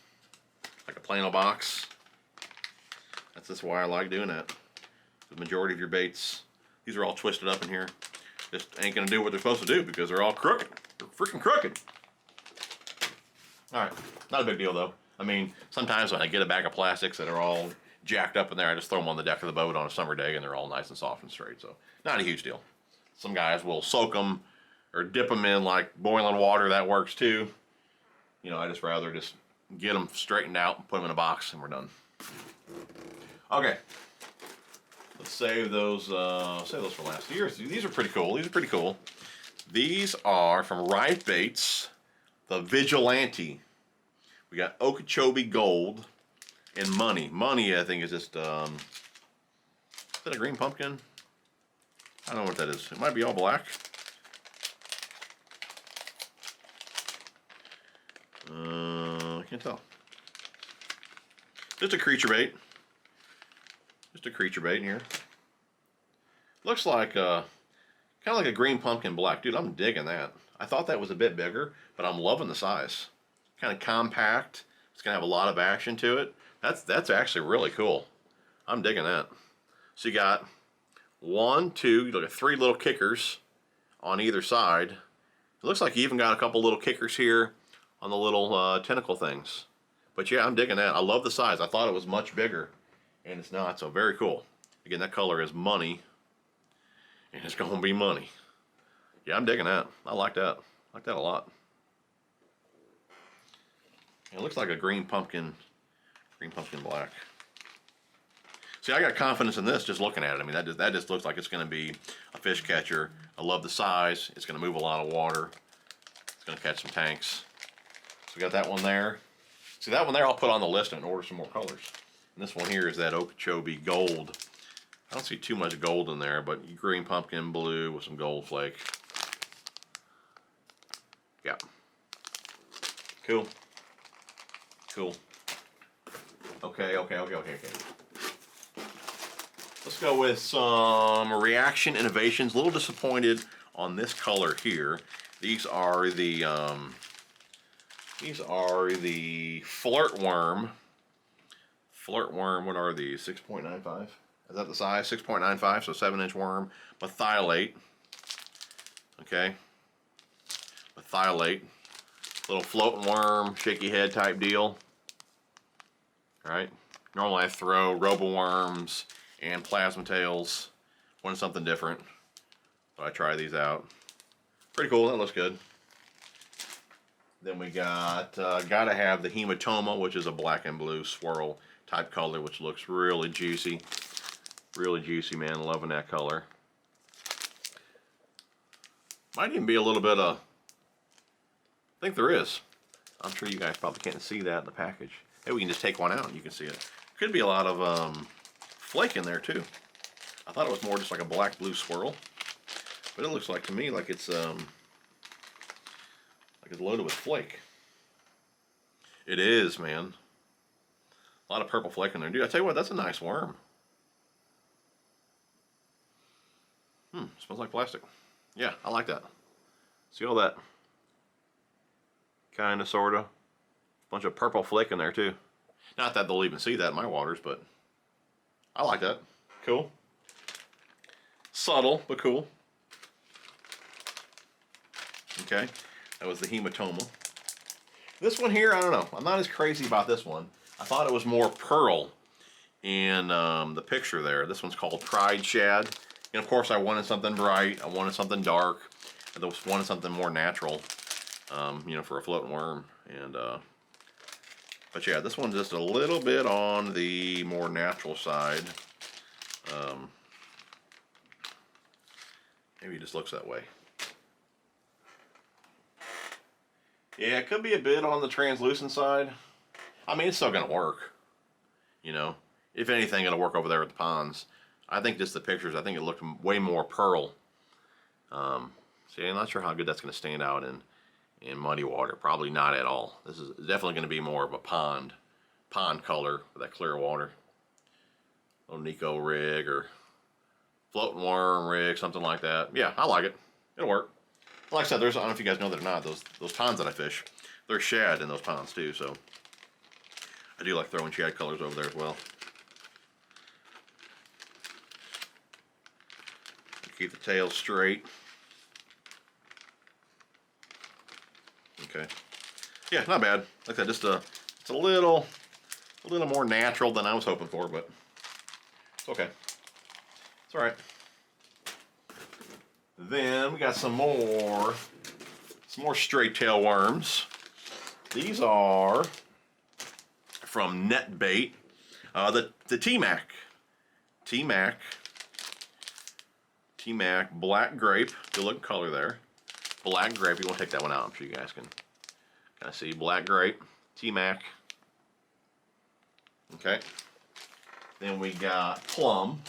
Like a Plano box. That's why I like doing that. The majority of your baits, these are all twisted up in here. Just ain't gonna do what they're supposed to do because they're all crooked. They're freaking crooked. Alright, not a big deal though. I mean, sometimes when I get a bag of plastics that are all jacked up in there, I just throw them on the deck of the boat on a summer day and they're all nice and soft and straight. So, not a huge deal. Some guys will soak them or dip them in like boiling water. That works too. You know, I just rather just get them straightened out and put them in a box and we're done. Okay. Let's save those for last year. These are pretty cool. These are from Ripe Baits, the Vigilante. We got Okeechobee Gold and Money. Money, I think, is just, is that a green pumpkin? I don't know what that is. It might be all black. I can't tell. Just a creature bait. Just a creature bait in here. Looks like kind of like a green pumpkin black. Dude, I'm digging that. I thought that was a bit bigger, but I'm loving the size. Kind of compact. It's gonna have a lot of action to it. That's actually really cool. I'm digging that. So you got 1, 2, you look at 3 little kickers on either side. It looks like you even got a couple little kickers here on the little tentacle things. But yeah, I'm digging that. I love the size. I thought it was much bigger, and it's not, so very cool. Again, that color is Money, and it's gonna be money. Yeah, I'm digging that. I like that. I like that a lot. It looks like a green pumpkin black. See, I got confidence in this just looking at it. I mean, that just looks like it's going to be a fish catcher. I love the size. It's going to move a lot of water. It's going to catch some tanks. So we got that one there. See, that one there I'll put on the list and order some more colors. And this one here is that Okeechobee gold. I don't see too much gold in there, but green pumpkin blue with some gold flake. Yeah. Cool. Cool. Okay. Let's go with some Reaction Innovations. A little disappointed on this color here. These are the Flirt Worm. Flirt Worm, what are these? 6.95? Is that the size? 6.95, so 7-inch worm. Methylate. Okay. Methylate. Little floating worm, shaky head type deal. Alright. Normally I throw robo-worms and plasma tails. Wanted something different. So I try these out. Pretty cool, that looks good. Then we got, gotta have the hematoma, which is a black and blue swirl type color, which looks really juicy. Really juicy, man. Loving that color. Might even be a little bit of, I think there is. I'm sure you guys probably can't see that in the package. Hey, we can just take one out and you can see it. Could be a lot of flake in there too. I thought it was more just like a black blue swirl, but it looks like to me like it's loaded with flake. It is, man. A lot of purple flake in there. Dude, I tell you what, that's a nice worm. Smells like plastic. Yeah, I like that. See all that? Kinda, sorta. Bunch of purple flake in there too. Not that they'll even see that in my waters, but I like that. Cool. Subtle, but cool. Okay, that was the hematoma. This one here, I don't know. I'm not as crazy about this one. I thought it was more pearl in the picture there. This one's called Pride Shad. And of course I wanted something bright. I wanted something dark. I just wanted something more natural, you know, for a floating worm. And but yeah, this one's just a little bit on the more natural side. Maybe it just looks that way. Yeah, it could be a bit on the translucent side. I mean, it's still gonna work. You know, if anything, it'll work over there at the ponds. I think just the pictures, I think it looked way more pearl. See, I'm not sure how good that's gonna stand out in muddy water. Probably not at all. This is definitely gonna be more of a pond color with that clear water. Little Nico rig or floating worm rig, something like that. Yeah, I like it. It'll work. Like I said, I don't know if you guys know that or not, those ponds that I fish, there's shad in those ponds too, so I do like throwing shad colors over there as well. Keep the tail straight. Okay. Yeah, not bad. Like that, just it's a little more natural than I was hoping for, but it's okay. It's all right. Then we got some more straight tail worms. These are from Netbait. The T-Mac. T-Mac Black Grape. Good looking color there. Black Grape. You want to take that one out. I'm sure you guys can kind of see. Black Grape. T-Mac. Okay. Then we got Plum.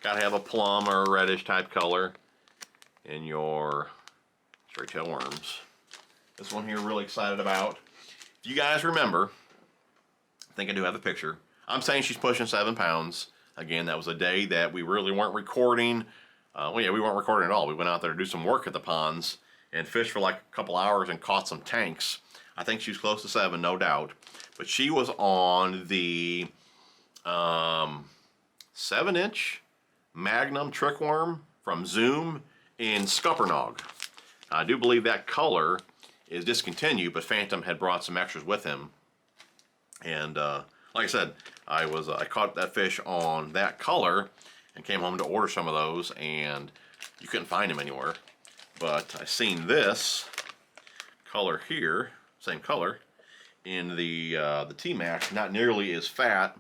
Gotta have a plum or a reddish type color in your straight tail worms. This one here, really excited about. If you guys remember, I think I do have a picture. I'm saying she's pushing 7 pounds. Again, that was a day that we really weren't recording. Well, yeah, we weren't recording at all. We went out there to do some work at the ponds and fished for like a couple hours and caught some tanks. I think she was close to 7, no doubt. But she was on the 7-inch Magnum trick worm from Zoom in Scuppernong. I do believe that color is discontinued, but Phantom had brought some extras with him. And like I said, I caught that fish on that color and came home to order some of those, and you couldn't find them anywhere. But I seen this color here, same color, in the T-Max, not nearly as fat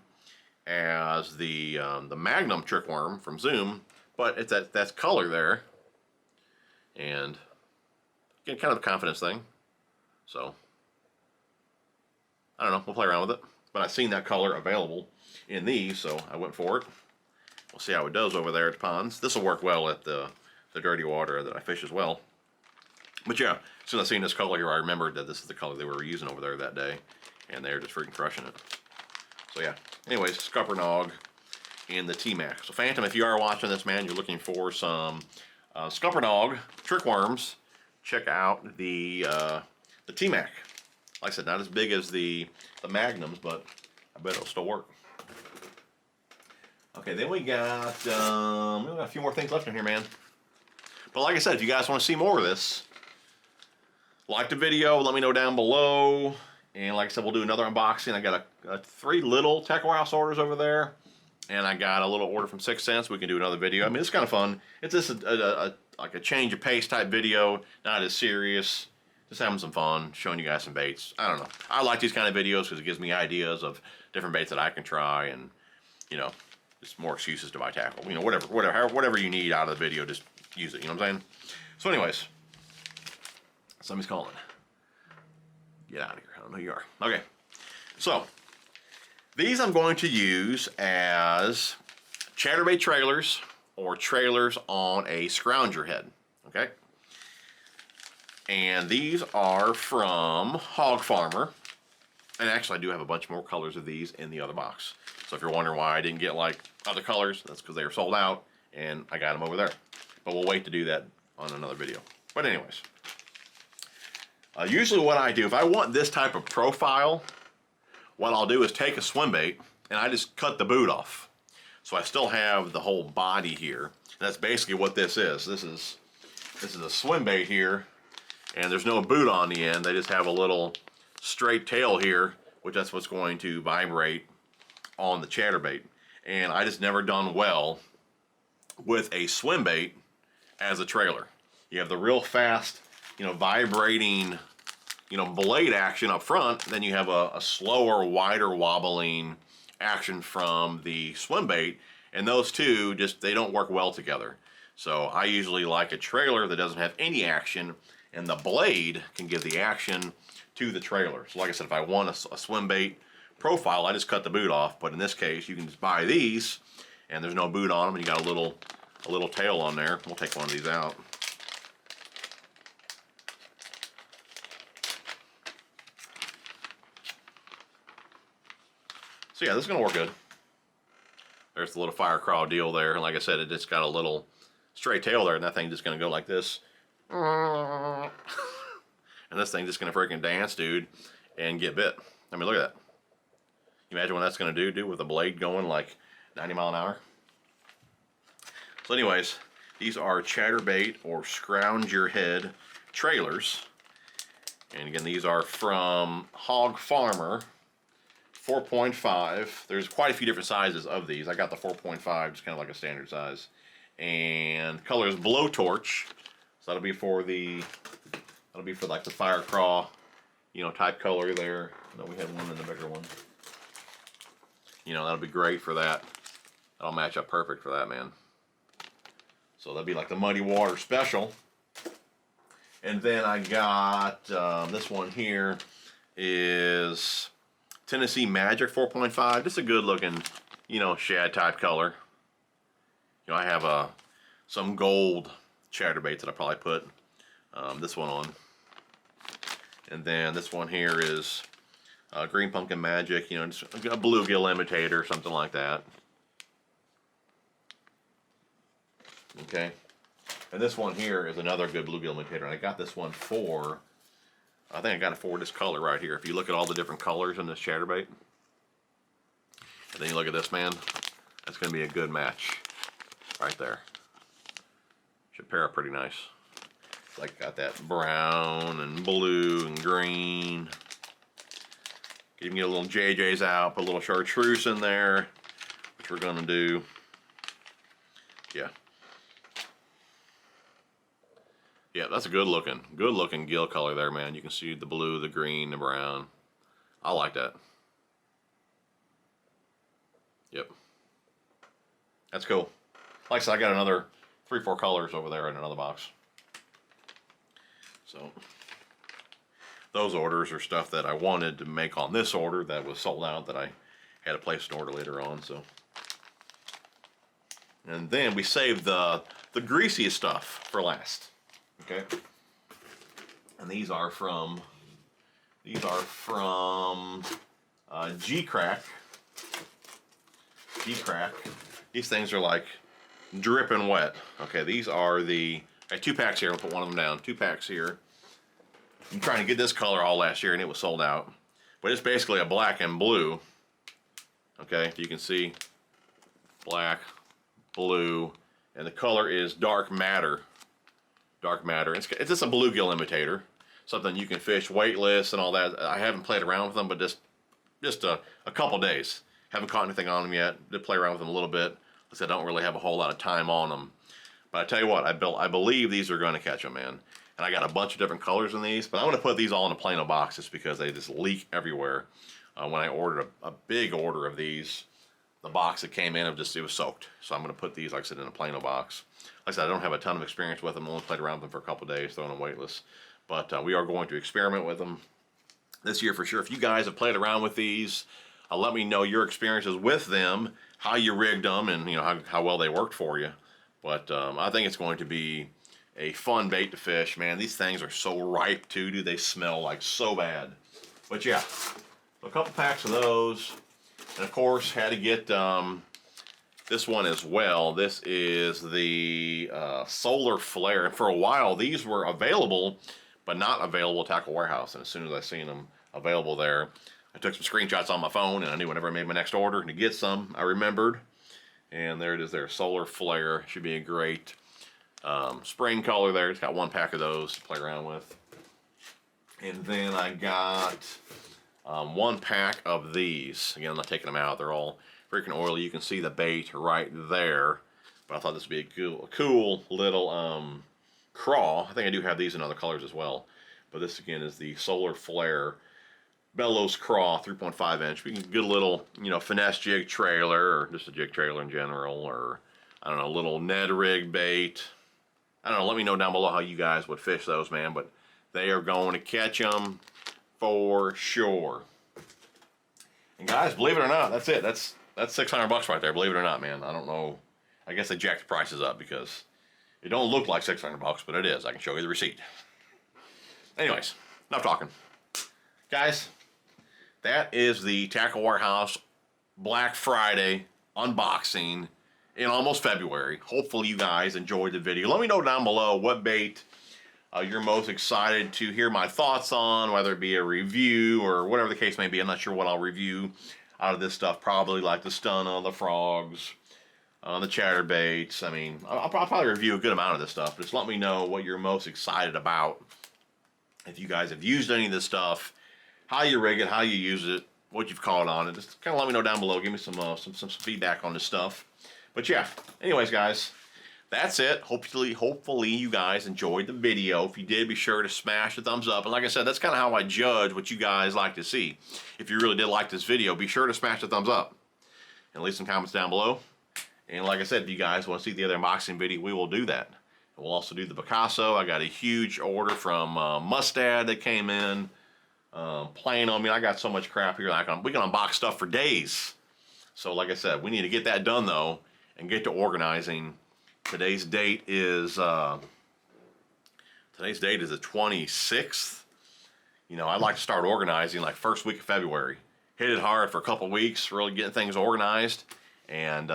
as the Magnum trick worm from Zoom, but it's that's color there, and again, kind of a confidence thing. So I don't know, we'll play around with it. But I've seen that color available in these, so I went for it. We'll see how it does over there at the ponds. This will work well at the dirty water that I fish as well. But yeah, as soon as I seen this color here, I remembered that this is the color they were using over there that day, and they're just freaking crushing it. So yeah, anyways, Scupper Nog in the T-Max. So Phantom, if you are watching this, man, you're looking for some Scupper Nog trick worms, check out the T-Max. Like I said, not as big as the Magnums, but I bet it'll still work. Okay, then we got a few more things left in here, man. But like I said, if you guys want to see more of this, like the video, let me know down below. And like I said, we'll do another unboxing. I got 3 little Tackle House orders over there, and I got a little order from 6 Cents. We can do another video. I mean, it's kind of fun. It's just like a change of pace type video, not as serious. Just having some fun, showing you guys some baits. I don't know. I like these kind of videos because it gives me ideas of different baits that I can try, and you know, just more excuses to buy tackle. You know, whatever you need out of the video, just use it. You know what I'm saying? So, anyways, somebody's calling. Get out of here. I don't know who you are. Okay. So, these I'm going to use as Chatterbait Trailers or trailers on a Scrounger head. Okay? And these are from Hog Farmer. And actually, I do have a bunch more colors of these in the other box. So if you're wondering why I didn't get like other colors, that's because they were sold out and I got them over there. But we'll wait to do that on another video. But anyways, usually what I do, if I want this type of profile, what I'll do is take a swim bait and I just cut the boot off. So I still have the whole body here. And that's basically what this is. This is a swim bait here, and there's no boot on the end. They just have a little straight tail here, which that's what's going to vibrate on the chatterbait. And I just never done well with a swim bait as a trailer. You have the real fast, you know, vibrating, you know, blade action up front, then you have a slower, wider wobbling action from the swim bait, and those two just, they don't work well together. So I usually like a trailer that doesn't have any action, and the blade can give the action to the trailer. So like I said, if I want a swim bait profile, I just cut the boot off. But in this case, you can just buy these, and there's no boot on them, and you got a little tail on there. We'll take one of these out. So yeah, this is gonna work good. There's the little fire craw deal there, and like I said, it just got a little straight tail there, and that thing just gonna go like this. And this thing just gonna freaking dance, dude, and get bit. I mean, look at that. You imagine what that's gonna do with the blade going like 90 mile an hour? So anyways, these are Chatterbait or Scrounger head trailers. And again, these are from Hog Farmer, 4.5. There's quite a few different sizes of these. I got the 4.5, just kind of like a standard size. And color is Blowtorch. So that'll be for like the fire craw, you know, type color there. No, we had one in the bigger one. You know, that'll be great for that. That'll match up perfect for that, man. So that'll be like the Muddy Water Special. And then I got this one here is Tennessee Magic 4.5. Just a good looking, you know, shad type color. You know, I have some gold chatterbaits that I probably put this one on. And then this one here is Green Pumpkin Magic, you know, just a bluegill imitator, something like that. Okay. And this one here is another good bluegill imitator. And I got this one for, I think I got it for this color right here. If you look at all the different colors in this chatterbait, and then you look at this, man, that's going to be a good match right there. Should pair up pretty nice. It's like got that brown and blue and green. You can get a little JJ's out, put a little chartreuse in there, which we're going to do. Yeah. Yeah, that's a good looking Gill color there, man. You can see the blue, the green, the brown. I like that. Yep. That's cool. Like I said, I got another 3-4 colors over there in another box. So those orders are stuff that I wanted to make on this order that was sold out, that I had to place an order later on. So, and then we saved the greasiest stuff for last. Okay. And these are from G-Crack. G-Crack. These things are like dripping wet. Okay, these are I got 2 packs here. I'll put one of them down. 2 packs here. I'm trying to get this color all last year and it was sold out. But it's basically a black and blue. Okay, you can see black, blue, and the color is dark matter. Dark matter. It's just a bluegill imitator. Something you can fish weightless and all that. I haven't played around with them, but just a couple days. Haven't caught anything on them yet. Did play around with them a little bit. I don't really have a whole lot of time on them. But I tell you what, I believe these are going to catch them, man. And I got a bunch of different colors in these, but I'm going to put these all in a Plano box just because they just leak everywhere. When I ordered a big order of these, the box that came in, it was soaked. So I'm going to put these, like I said, in a Plano box. Like I said, I don't have a ton of experience with them. I only played around with them for a couple days, throwing them weightless. But we are going to experiment with them this year for sure. If you guys have played around with these, let me know your experiences with them, how you rigged them, and you know how well they worked for you. But I think it's going to be a fun bait to fish, man. These things are so ripe too, dude. They smell like so bad. But yeah, a couple packs of those, and of course had to get this one as well. This is the Solar Flare, and for a while these were available, but not available at Tackle Warehouse. And as soon as I seen them available there, I took some screenshots on my phone, and I knew whenever I made my next order to get some, I remembered. And there it is there, Solar Flare. Should be a great spring color there. It's got 1 pack of those to play around with. And then I got 1 pack of these. Again, I'm not taking them out. They're all freaking oily. You can see the bait right there. But I thought this would be a cool little Craw. I think I do have these in other colors as well. But this, again, is the Solar Flare Bellows Craw 3.5 inch. We can get a little, you know, finesse jig trailer, or just a jig trailer in general, or I don't know, a little Ned rig bait. I don't know, let me know down below how you guys would fish those, man, but they are going to catch them for sure. And guys, believe it or not, that's it. That's $600 right there, believe it or not, man. I don't know, I guess they jacked the prices up because it don't look like $600, but it is. I can show you the receipt. Anyways, enough talking. Guys, that is the Tackle Warehouse Black Friday unboxing in almost February. Hopefully you guys enjoyed the video. Let me know down below what bait you're most excited to hear my thoughts on, whether it be a review or whatever the case may be. I'm not sure what I'll review out of this stuff. Probably like the stunner, the frogs, the chatterbaits. I mean, I'll probably review a good amount of this stuff. Just let me know what you're most excited about. If you guys have used any of this stuff, how you rig it, how you use it, what you've caught on it. Just kind of let me know down below. Give me some feedback on this stuff. But yeah, anyways, guys, that's it. Hopefully you guys enjoyed the video. If you did, be sure to smash the thumbs up. And like I said, that's kind of how I judge what you guys like to see. If you really did like this video, be sure to smash the thumbs up. And leave some comments down below. And like I said, if you guys want to see the other unboxing video, we will do that. And we'll also do the Picasso. I got a huge order from Mustad that came in. Plano. I mean, I got so much crap here. We can unbox stuff for days. So like I said, we need to get that done though and get to organizing. Today's date is the 26th. You know, I'd like to start organizing like first week of February. Hit it hard for a couple weeks, really getting things organized. And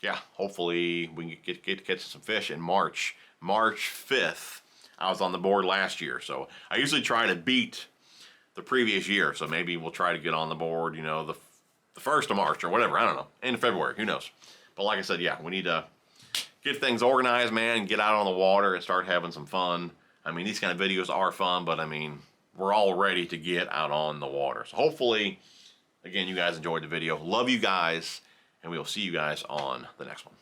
yeah, hopefully we can get to catch some fish in March. March 5th. I was on the board last year, so I usually try to beat the previous year. So maybe we'll try to get on the board, you know, the 1st of March or whatever. I don't know. End of February, who knows? But like I said, yeah, we need to get things organized, man, get out on the water and start having some fun. I mean, these kind of videos are fun, but I mean, we're all ready to get out on the water. So hopefully, again, you guys enjoyed the video. Love you guys, and we will see you guys on the next one.